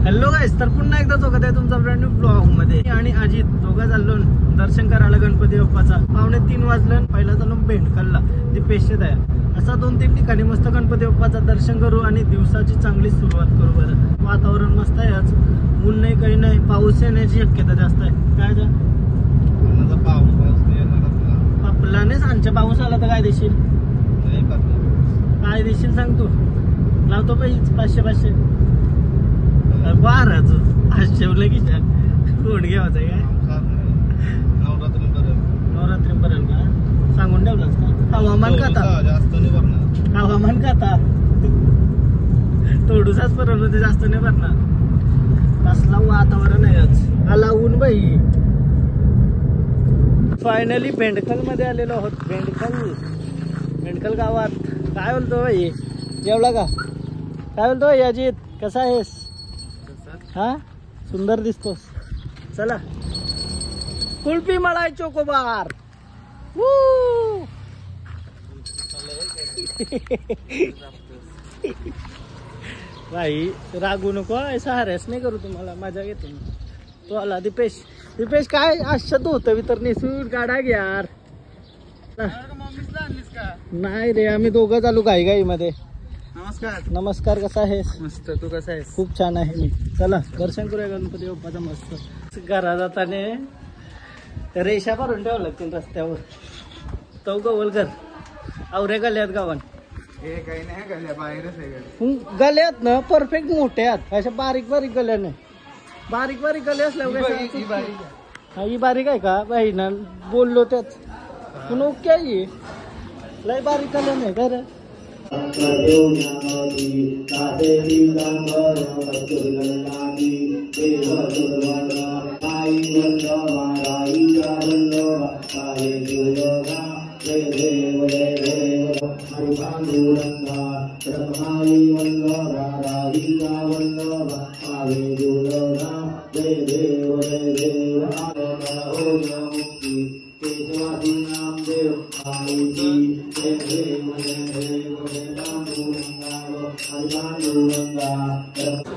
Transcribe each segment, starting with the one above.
Hello गाईस, तर पुन्हा एकदा चौकात आहे तुमचा ब्रँड न्यू ब्लॉग मध्ये. आणि अजित दोघं चाललो दर्शन करायला गणपती बाप्पाचा. 2:45 वाजलं. पहिला चाललो भेंडकलला दीपेशेत आहे. असा 2-3 ठिकाणी मस्त गणपती बाप्पाचं दर्शन करू आणि दिवसाची चांगली सुरुवात करू. बरं वातावरण मस्त आहे आज, ऊन नाही काही नाही, पाऊस येण्याची शक्यता जास्त आहे. काय आपलानेच आमच्या पाऊस आला तर काय देशील, काय देशील सांग तू. लावतो पाहिजे 500 बाराच ठेवलं की कोण घ्यावायचं काय नवरात्रीपर्यंत का सांगून ठेवलंच का. हवामान खाता हवामान खाता थोडूसाच पर्यंत होते, जास्त नाही भरणार. कसला वातावरण आहे आज, आला ऊन बाई. फायनली भेंडकल मध्ये आलेलो आहोत. भेंडकल गावात. काय बोलतो बाई, जेवला का? काय बोलतो बाई अजित, कसा आहेस? हा सुंदर दिसतोस. चला कुल्फी मलाई चोकोबार. भाई रागू नको, ऐसा हरेस नाही करू तुम्हाला, मजा घेते मी. तो आला दीपेश. काय आश्चर्य होतं तर नेसून गाडा घ्या यार. नाही रे, आम्ही दोघं चालू घाई मध्ये. नमस्कार, कसा आहेस? मस्त, तू कसा आहेस? खूप छान आहे मी. चला दर्शन करूया गणपती बाप्पाचं मस्त. घरा जाताने रेषा भरून ठेवावं लागतील रस्त्यावर. तो गवलकर आवऱ्या गल्यात गावान काही नाही, गल्या बाहेरच आहे. गल्यात ना परफेक्ट मोठे आहेत, अशा बारीक गल्या नाही. बारीक गले असल्यावर ही बारीक आहे का बाई ना, बोललो त्याच पण ओके आहे. लय बारीक गल्या नाही का रे.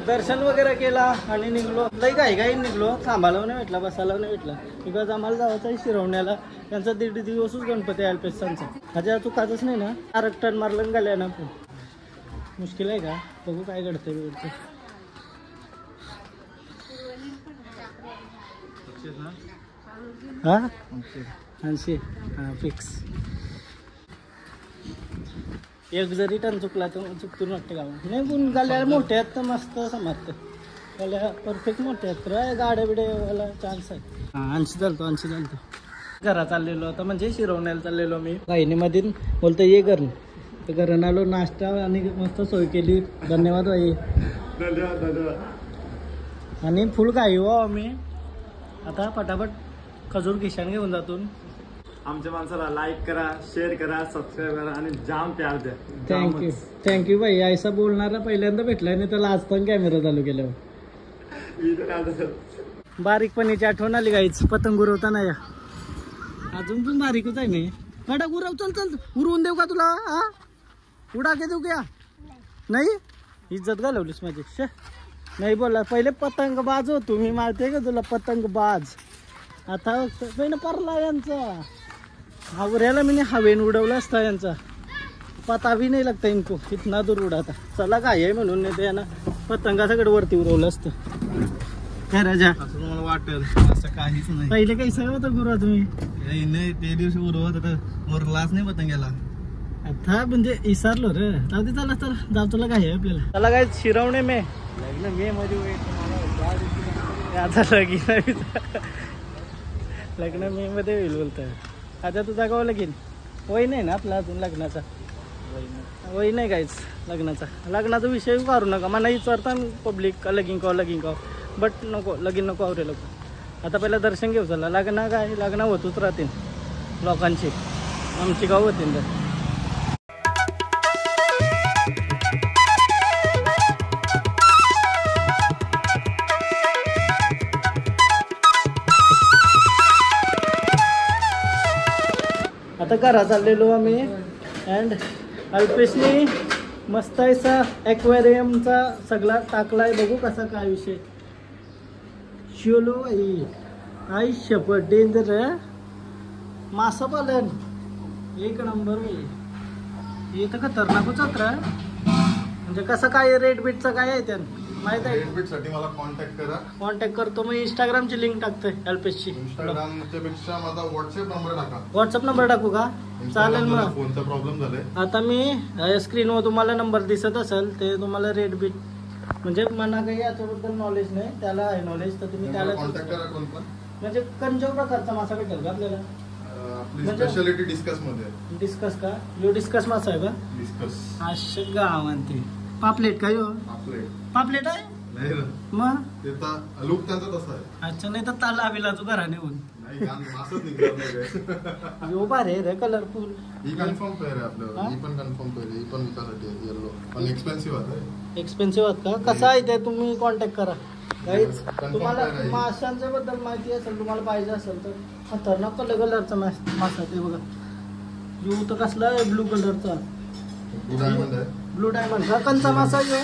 दर्शन वगैरे केला आणि निघलो. लई घाई निघलो, थांबायला नाही भेटला, बसायला नाही भेटला. बिकॉज आम्हाला जायचं आहे शिरवण्याला. त्यांचा 1.5 दिवसच गणपती आहे अल्पेशांचा. माझ्या चुकाच नाही ना. 4 टन मारलं गेल्या ना. मुश्किल आहे का, बघू काय घडतंय वेळचं. हा 80 हा फिक्स. एक जरी टन चुकला तर चुकतून वाटतं गाव नाही. पण गाड्या मोठ्या आहेत तर मस्त समजतं. गाड्या परफेक्ट मोठ्या आहेत तर गाड्या बिड्याला चान्स आहे. हां 80 चालतो. घरा चाललेलो आता, म्हणजे शिरवण्याला चाललेलो मी. गायनीमध्ये बोलतो ये घरून. तर घरून आलो, नाश्ता आणि मस्त सोय केली. धन्यवाद बाई. आणि फुल गाई हो आम्ही. आता पटापट खजूर किशान घेऊन जातो. आमच्या माणसाला लाईक करा, शेअर करा, सबस्क्राईब करा आणि जाम प्यार द्या. थँक्यू भाई. ऐसा बोलणारा पहिल्यांदा भेटलाय, नाही त्याला आज पण कॅमेरा चालू केल्यावर. बारीकपणीची आठवण आली गाईच. पतंग उरवताना या अजून पण बारीकच आहे मी. कडक उरव. चल उरवून देऊ का तुला? हा उडा के देऊ क्या? नाही इज्जत घालवलीस माझी. नाही बोला, पहिले पतंग बाज होतो मी, मारते का तुला पतंग बाज. आता पहिलं परला यांचा आवऱ्याला मी हवेन उडवला असता. यांचा पता भी नाही लागता इनको, इतना दूर उडाता. चला काय आहे म्हणून नाही ते ना पतंगा सगळं वरती उडवलं असतं. काय राजा असं मला वाटेल, असं काहीच नाही. पहिले काही सगळं होतं गुरु तुम्ही नाही ते दिवशी उडवत होता, मोरलाच नाही पतंगाला. आता म्हणजे विसरलो रे. जाऊ दे, चला जाऊ. तुला काय आहे आपल्याला. चला काय शिरवणे मे लग्न मे मध्ये आता लग्न मे मध्ये होईल बोलतोय. आता तुझा गाव लगीन होय नाही ना आपला अजून लग्नाचा. वय नाही काहीच लग्नाचा विषय काढू नका. मला विचारता पब्लिक का लगीन का बट नको लगीन नको आवरे लोक. आता पहिला दर्शन घेऊ चला. लग्न होतच राहतील लोकांची, आमची गाव होतील तर. आता घरा चाललेलो आम्ही अँड अल्पेशनी मस्त असा ॲक्वेरियमचा सगळा टाकलाय. बघू कसा काय विषय. चलो आई शपथ डेंजर मासा पालन एक नंबर. हे तर खतरनाकच होत. म्हणजे कसं काय रेट बीटचं काय आहे त्यानं माहित आहे? रेट बीट साठी मला कॉन्टॅक्ट करतो. मग इंस्टाग्रामची लिंक टाकतोय अल्पेशची. इंस्टाग्रामच्या पेक्षा माझा व्हॉट्सअप नंबर टाकू का? चालेल. मग फोनचा प्रॉब्लेम झालाय. आता मी स्क्रीनवर तुम्हाला नंबर दिसत असेल ते तुम्हाला रेट बीट म्हणजे मला काही याच्याबद्दल नॉलेज नाही, त्याला आहे नॉलेज, तर तुम्ही त्याला कॉन्टॅक्ट करा. कोण पण म्हणजे कंजो प्रकारचा मासा भेटेल का आपल्याला? आपली स्पेशालिटी डिस्कस मध्ये. डिस्कस का? यो डिस्कस मासा आहे का? डिस्कस अशा गाव म्हणते. पापलेट का यो? पापलेट आहे नाही रे. मग त्याचा लुक त्यांचा तसा आहे. अच्छा. नाही तर ताला आविला तू घरा नेऊन नाही मासच निघणार नाही. यो भारी रे कलरफुल. ही कन्फर्म पेअर आहे आपल्याला. ही पण कन्फर्म पेअर आहे. ही पण विकासाठी आहे. येलो पण एक्सपेन्सिव्ह आहे. एक्सपेन्सिव्ह आहेत का? कसं आहे ते तुम्ही कॉन्टॅक्ट करा. काहीच तुम्हाला माशांच्या बद्दल माहिती असेल, तुम्हाला पाहिजे असेल तर खतरनाक कलरचा मासा ते बघा. यू तर कसला आहे ब्लू कलरचा. ब्लू डायमंड हा कंचा मासा आहे.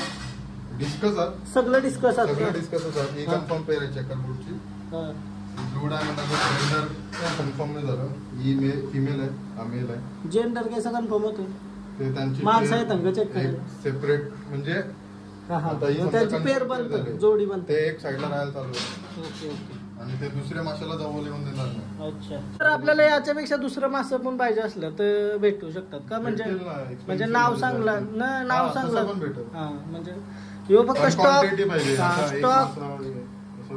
डिस्कस सगळं डिस्कस असतात. ही कन्फर्म पेअर आहे चेकरबोर्डची. ब्लू डायमंड जेंडर कन्फर्म नाही झालं. ही फिमेल आहे, हा मेल आहे. जेंडर कसं कन्फर्म होतो? ते त्यांची माणसं आहेत अंग चेक करायला सेपरेट म्हणजे त्याची पेअर बनते, जोडी बनते. ते एक साईडला राहायला चालू आहे. Okay okay. आणि ते दुसऱ्या माशाला जवळ येऊन देणार नाही. अच्छा. तर आपल्याला याच्यापेक्षा दुसरं मासं पण पाहिजे असलं तर भेटू शकतात का? म्हणजे नाव सांगला ना, नाव सांगला हा. म्हणजे यो फक्त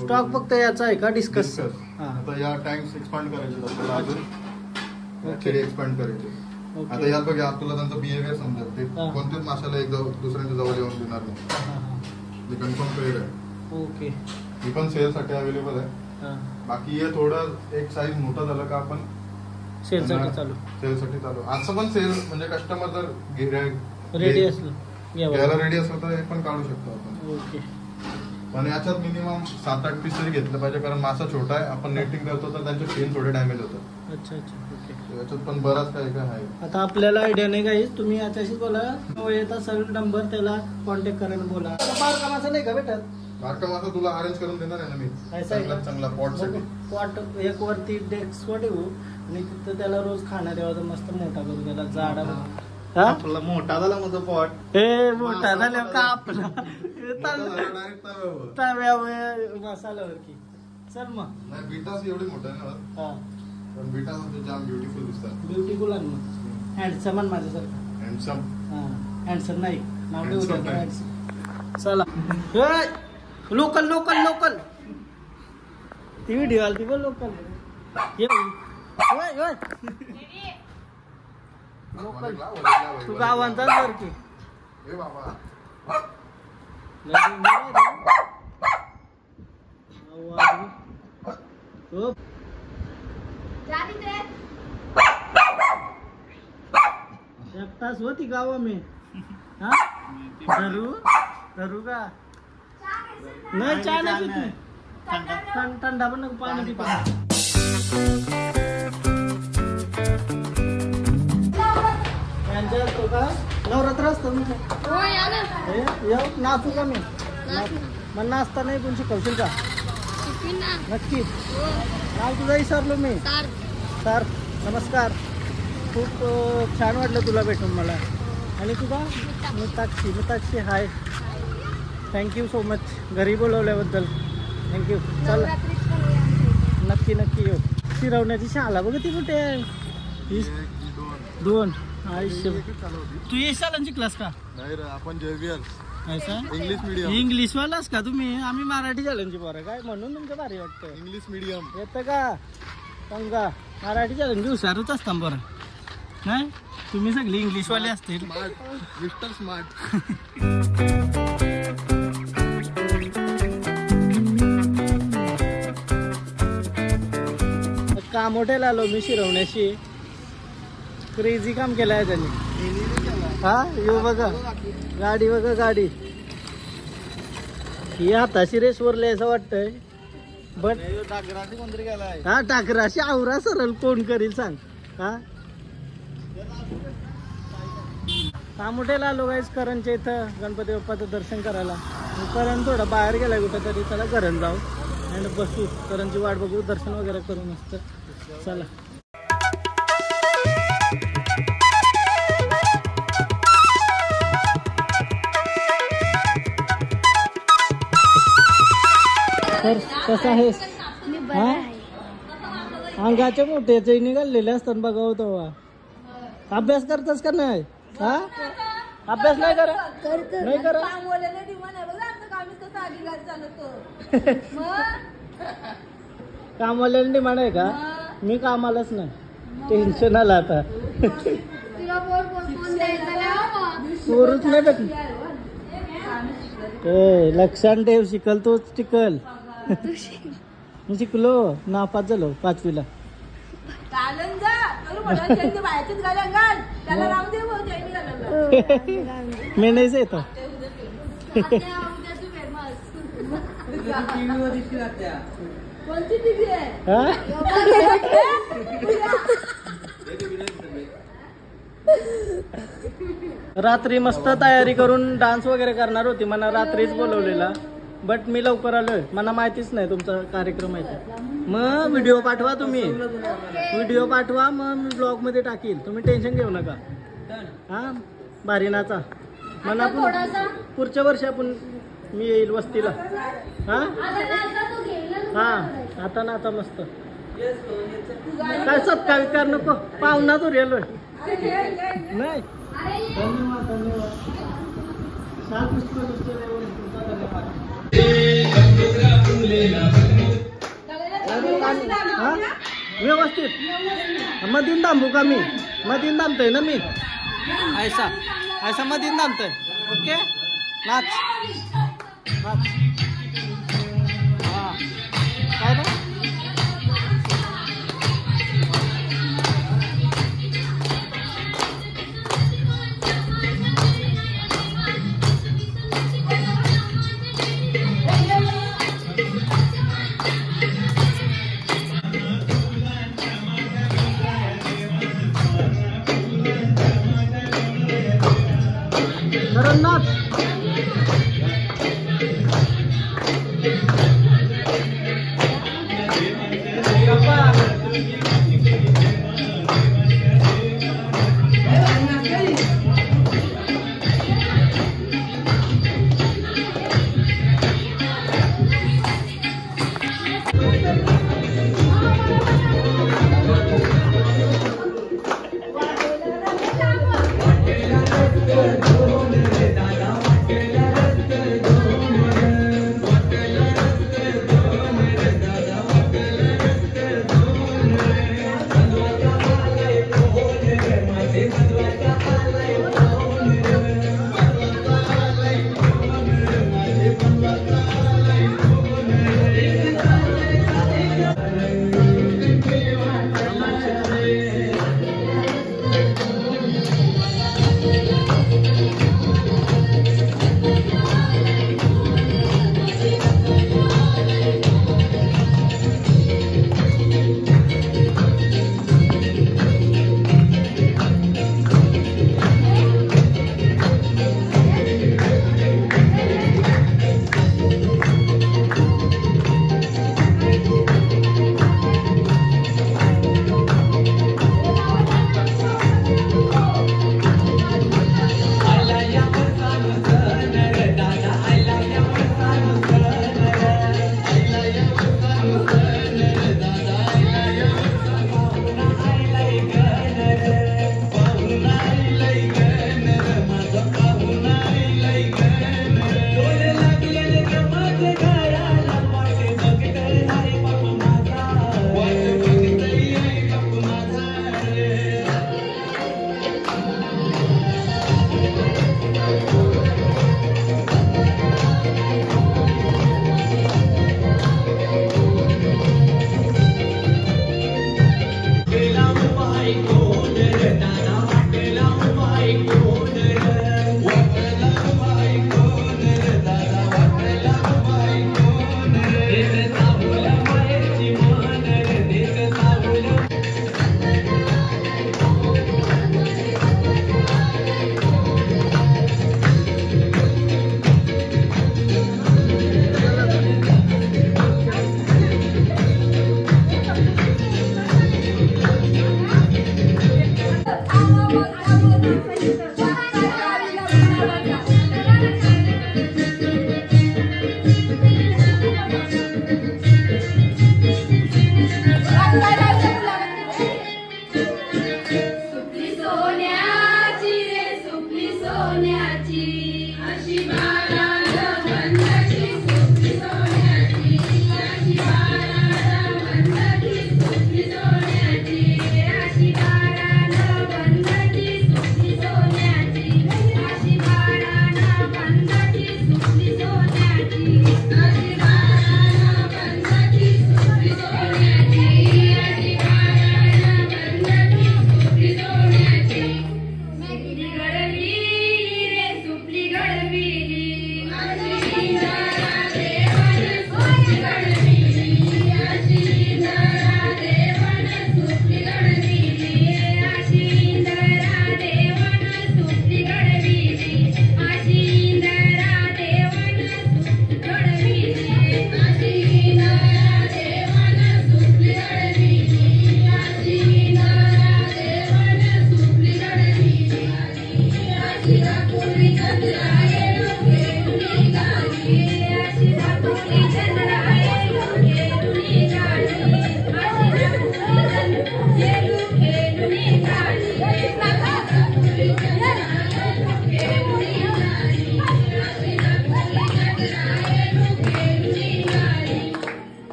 स्टॉक फक्त याचा आहे का? डिस्कस. आता या टँक्स एक्सपांड करायचे आपल्याला अजून एक्सपांड करायचे. आता यात बघा आपल्याला त्यांचा बिहेवियर समजेल. ते कोणत्याच माशाला एक दुसऱ्यांच्या जवळ येऊन देणार नाही. कन्फर्म पेअर आहे. ओके. ही पण सेल साठी अवेलेबल आहे. बाकी हे थोडं एक साईज मोठा झालं का आपण सेलसाठी चालू. असं पण सेल म्हणजे कस्टमर जर रेडी असलं घ्यायला रेडी असलं तर हे पण काढू शकतो आपण. ओके. पण याच्यात मिनिमम 7-8 पीस तरी घेतलं पाहिजे, कारण मासा छोटा आहे. आपण नेटिंग करतो तर त्यांचे फिन थोडे डॅमेज होतात. अच्छा अच्छा. ओके. याच्यात पण बराच काय काय आहे. आता आपल्याला आयडिया नाही काही. तुम्ही याच्याशी बोला, येत असेल नंबर त्याला कॉन्टॅक्ट करायला बोला. बारका मासा नाही का भेटत? बारका मासा तुला अरेंज करून देणार आहे ना मी. चांगला पॉट एक वरती डेस्क ठेवू आणि तिथं त्याला रोज खाणं द्यावा. मस्त मोठा करू त्याला. जाडा आपला मोठा झाला माझा पॉट. हे मोठा झाला का आपला तव्यावर मसाल्यावर की. चल मग बीटास एवढी मोठा आहे ना. पण बीटास म्हणजे जाम ब्युटिफुल दिसतात. ब्युटिफुल आहे मग. हँडसम आणि माझ्यासारखं हँडसम नाही नाव ठेवू. चला लोकल लोकल लोकल. ती व्हिडिओ आली बघ लोकल. लोकल तू गावांचाच बर की. एक तास होती गावा मी. हा धरू का? नाही चहा नाही पित. थंडा पण नको, पाणी पितो. यांच्या का नवरात्र असतं नाचू का मी? मग नाचता नाही पण शिकवशील का? नक्की. नाव तुझं विसरलो मी. सर नमस्कार. खूप छान वाटलं तुला भेटून मला. आणि तुझा मिताक्षी हाय. थँक्यू सो मच घरी बोलवल्याबद्दल. थँक्यू. चला नक्की येऊ. फिरवण्याची शाळा बघ ती कुठे आहे? 2 आयुष्य. तू येशालांची क्लास का? नाही रे, आपण जेवीएल इंग्लिश मीडियम. इंग्लिश वालाच का तुम्ही? आम्ही मराठी शाळांची पोरं काय म्हणून तुमचं भारी वाटतं. इंग्लिश मीडियम येतं का? पंगा मराठी शाळांची हुशारच असता बरं. नाही तुम्ही सगळे इंग्लिशवाले असतील. Mister smart. कामोठ्याला आलो मी शिरवण्याशी. क्रेझी काम केलं आहे त्यांनी. हा यो बघा गाडी बघा गाडी. ही हाताशी रेस वरले असं वाटतंय. बट हा टाकराशी आवरा सरळ कोण करील सांग. हा कामोठ्याला आलो गाईस करणच्या इथं गणपती बाप्पाचं दर्शन करायला. करण थोडं बाहेर गेलाय कुठं तरी. चला करण जाऊ आणि बसू करणची वाट बघू दर्शन वगैरे करू मस्त. चला तर कसं आहेस? हा अंगाचे मोठे निघालेले असतात बघा होतो. अभ्यास करतस का नाही? हा अभ्यास नाही करा नाही करा. कामवाल्याला डिमांड आहे का? मी कामालाच नाही. टेन्शन आलं आता. पोरूच नाही भेट. लक्षात ठेव शिकल तोच टिकल. मी शिकलो नापास झालो 5वीला. मी नाही येतो. रात्री मस्त तयारी करून डान्स वगैरे करणार होती. मला रात्रीच बोलवलेला बट मी लवकर आलोय. मला माहितीच नाही तुमचा कार्यक्रम आहे. मग व्हिडिओ पाठवा तुम्ही. व्हिडिओ पाठवा मग मी ब्लॉग मध्ये टाकील. तुम्ही टेन्शन घेऊ नका. हा भारी नाचा. मला पुढच्या वर्षी आपण मी येईल वस्तीला. हा हा आता ना आता मस्त. काय सत्कार विकार नको. पाहुणा तो रेलोय नाही. धन्यवाद धन्यवाद. व्यवस्थित मधीन थांबू का मी? मधीन थांबतोय ना मी. ऐसा ऐसा मधीन थांबतोय. ओके नाच नाच. हा काय ना नाच.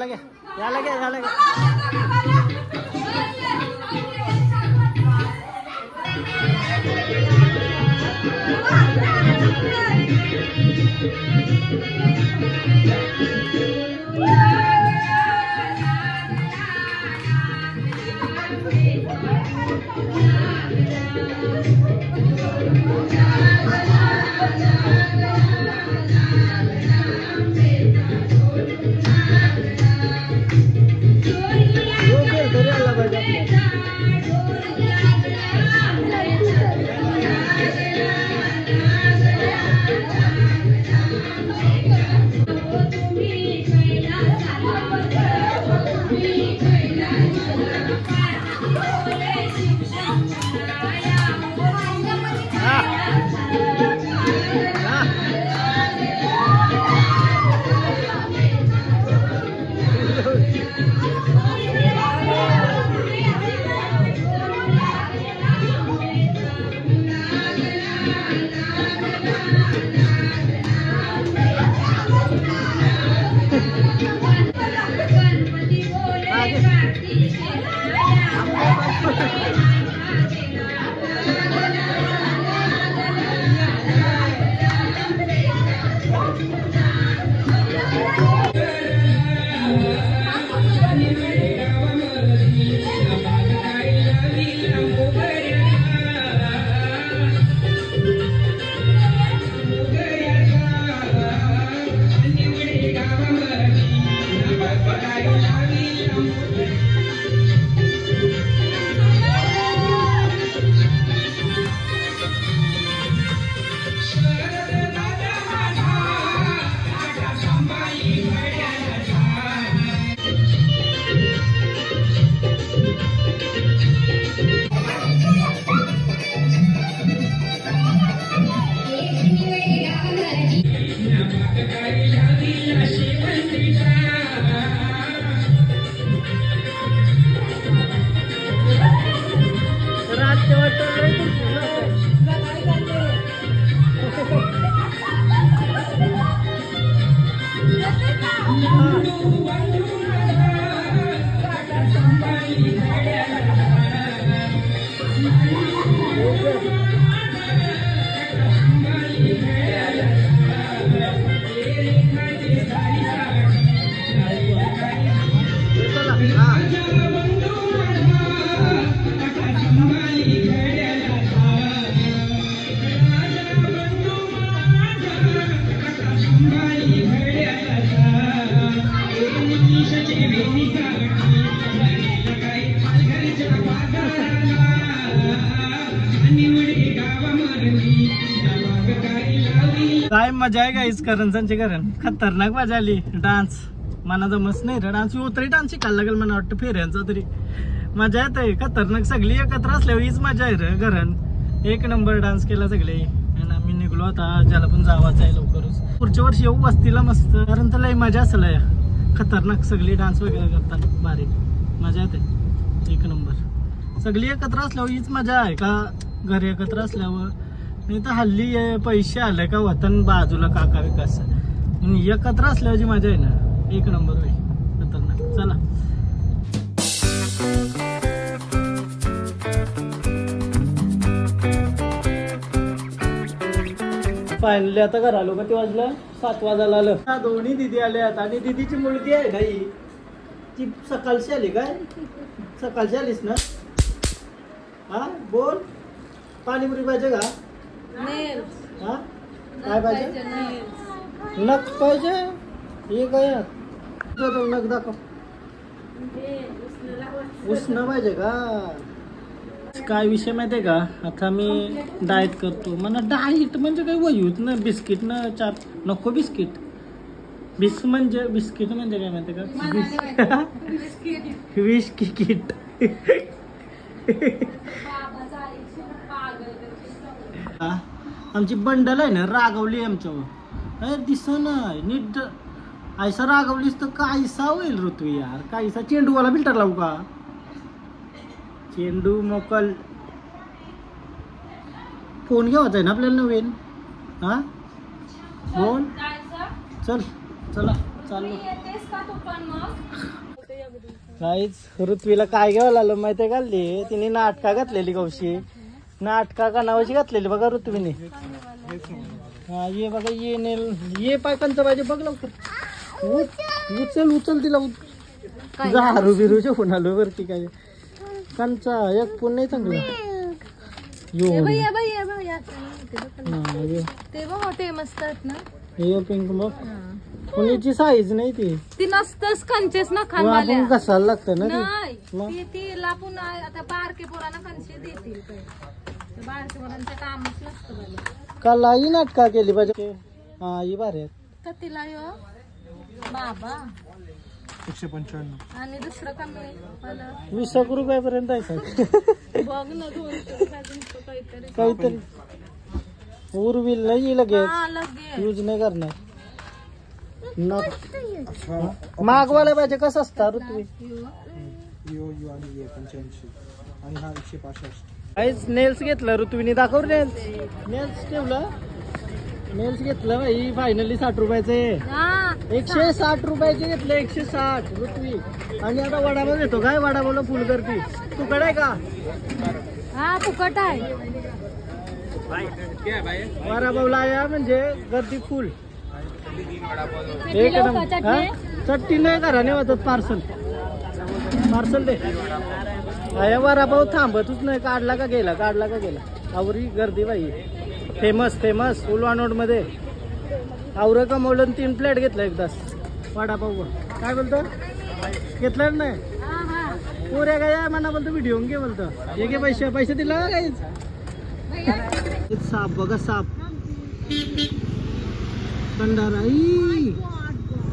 याला घ्या काय मजा आहे गाईस करंजांची करण खतरनाक मजा आली डान्स मना जमच नाही रे डान्स तरी डान्स शिकायला लागेल मला वाटतं फेऱ्यांचा तरी मजा येते खतरनाक सगळी एकत्र असल्यावर हीच मजा आहे रे घरण एक नंबर डान्स केला सगळे आणि आम्ही निघलो आता ज्याला पण जावाच आहे लवकरच पुढच्या वर्षी येऊ वस्तीला मस्त कारण त्याला मजा असेल खतरनाक सगळी डान्स वगैरे करतात भारी मजा येते एक नंबर सगळी एकत्र असल्यावर हीच मजा आहे का घरी एकत्र असल्यावर नाही तर हल्ली पैसे आले का वतन बाजूला काका विकास एकत्र असल्याची मजा आहे ना एक नंबर होईल खतरनाक चला फायनली आता घर आलो का ते वाजलं 7 वाजायला आलं दोन्ही दिदी आल्यात आणि दिदीची मुलगी आहे ना ही ती सकाळची आली काय सकाळची आलीस ना हा बोल पाणीपुरी पाहिजे का हा काय पाहिजे नख पाहिजे हे काय नख दाखव उष्ण पाहिजे का काय विषय माहितीये का आता मी डाएट करतो मला डाएट म्हणजे काही वयूत ना बिस्किट न चार नको बिस्किट बिस्किट म्हणजे काय माहितीये का बिस्किट आमची बंडल आहे ना रागवली आमच्यावर दिसना नीट ऐसा रागवलीस तर कायसा होईल ऋतू यार कायसा चेंडूवाला फिल्टर लावू का चेंडू मोकल फोन घ्यावाचा आहे ना आपल्याला नवीन हा फोन चला चाललो येतेस का तू पण मग? काहीच ऋत्वीला काय घ्यावं आलं माहितीये का तिने नाटका घातलेली कौशी नाटका का नावाची घातलेली बघा ऋत्वीने हा ये बघा ये नेल ये पाय कंच पाहिजे बघ लवकर उचल उचल तिला तुझा हारू बिरूच्या फोन आलो वरती काय कंचा एक फोन नाही चांगला यो ये बाई, ये बाई, ये बाई, या हा, ये. ते बघ ते मस्त आहेत ना. हे पिंक बघ कुणीची साईज नाही ती ती नसतच कंचेस ना मग खानवाल्या. आपण कसाला लागतं ना नाही मग? ती लापून आता बारके पोरांना कंचे देतील काय. ते बारके पोरांचं कामच नसतं मला. काल नाटका केली पाहिजे हा ही भारी आहेत तर तिला यो बाबा 195 आणि दुसरं कमी मला 20 रुपयापर्यंत आहे सर बघ ना 200 काहीतरी काहीतरी उरविल नाही लगेच हा लगेच यूज नाही करणार मागवायला पाहिजे कसं असतं ऋतू आणि हा 165 काहीच नेल्स घेतलं ऋतूने दाखव नेल्स ठेवलं नेल्स घेतलं भाई फायनली 60 रुपयाचे हा 160 रुपयाचे घेतले 160 ऋतवी आणि आता वडापाव घेतो काय वडापावला फुल करती तुकडे आहे का हा फुकट आहे. वडापावला या म्हणजे गर्दी फुल किती एक लोकं नंबर. चटणी? हा? चटणी नाही घराने होतात पार्सल पार्सल दे अया वडापाव थांबतच नाही काढला का गेला आवरी गर्दी बाई फेमस फेमस उलवानोड मध्ये आवरं कमवलं 3 प्लेट घेतलं एकदाच वडापाव काय बोलतो घेतलं नाही हा हा पोऱ्या काय म्हणा बोलतो व्हिडिओ घे बोलतो हे घे पैसे दिला का काहीच साप बघा साप कंडारा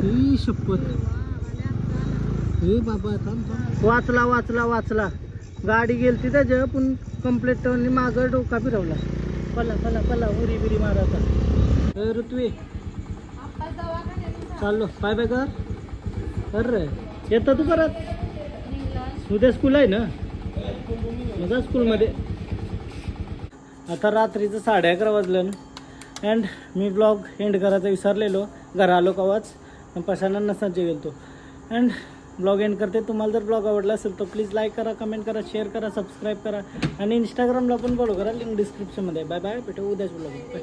ई शपथ हे बाबा थांब वाचला गाडी गेलती त्याच्या पण कंप्लेट मागं डोका फिरवला पला उरी बिरी मारायचा ऋत्वी चाललो बाय बाय कर रे येतो तू परत उद्या स्कूल आहे ना माझा स्कूलमध्ये आता रात्रीचं 11:30 वाजलं अँड मी ब्लॉग एंड करायचं विसरलेलो घरा आलो कवाच पशाना नसाचे गेलतो अँड ब्लॉग एंड करते तुम्हाला जर ब्लॉग आवडला असेल तर प्लीज लाईक करा कमेंट करा शेअर करा सबस्क्राईब करा आणि इंस्टाग्रामला पण फॉलो करा लिंक डिस्क्रिप्शनमध्ये बाय बाय भेटू उद्याच ब्लॉग बाय